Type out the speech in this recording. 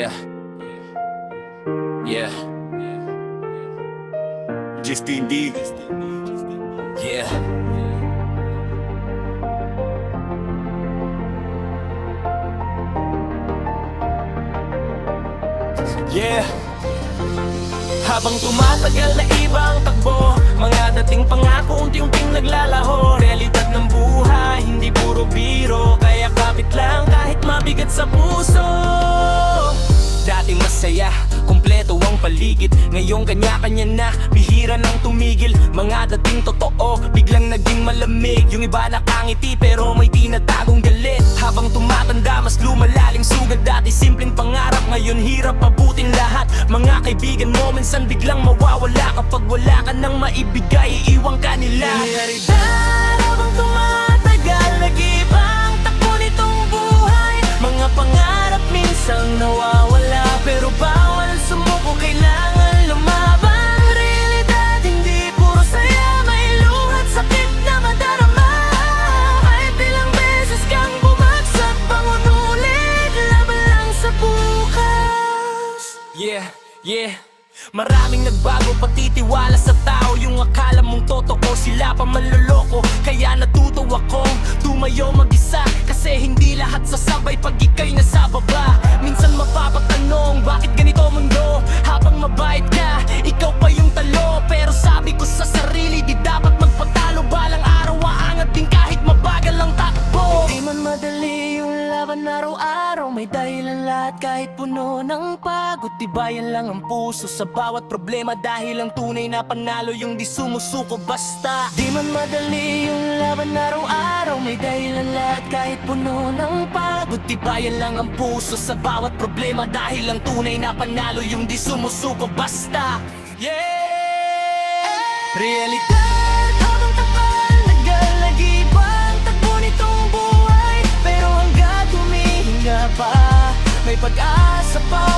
Yeah. Yeah. Justin D. Yeah. Yeah. Habang tumatagal na iba ang takbo, mga dating pangako unti-unting naglalaho. Realidad ng buhay, hindi puro biro, kaya kapit lang kahit mabigat sa puso. Dating masaya, kumpleto ang paligid, ngayong kanya-kanya na, bihira nang tumigil. Mga dating totoo, biglang naging malamig. Yung iba nakangiti pero may tinatagong galit. Habang tumatanda, mas lumalaling sugat. Dati simpleng pangarap, ngayon hirap abutin lahat. Mga kaibigan mo, minsan biglang mawawala. Kapag wala ka nang maibigay, iiwan ka nila. Realidad, habang tumatagal, nag-iba ang takbo nitong buhay. Mga pangarap minsan nawawala, pero bawal sumuko, kailangan lumaban. Realidad, hindi puro saya, may luhat, sakit na madarama. Kahit ilang beses kang bumagsak, bangon ulit, laban lang sa bukas. Yeah, yeah. Maraming nagbago, pati tiwala sa tao. Yung akala mong totoo, sila pa manloloko. Kaya natuto akong tumayo mag-isa, kasi hindi lahat sasabay pag ika'y nasa baba. Minsan mapapatanong, bakit ganito mundo? Habang mabait ka, ikaw pa yung talo. Pero sabi ko sa sarili, di dapat magpatalo. Balang araw aangat din kahit mabagal ang takbo. Di man madali yung laban araw-araw, may dahilan lahat kahit puno ng pagod. Tibayan lang ang puso sa bawat problema, dahil ang tunay na panalo yung di sumusuko basta. Di man madali yung laban araw-araw, may dahilan lahat kahit puno ng pagod. Tibayan lang ang puso sa bawat problema, dahil ang tunay na panalo yung di sumusuko basta. Yeah! Realidad, habang tagal, nag-alagiba ang takbo nitong buhay. Pero hanggat humihinga pa, may pag-asa pa.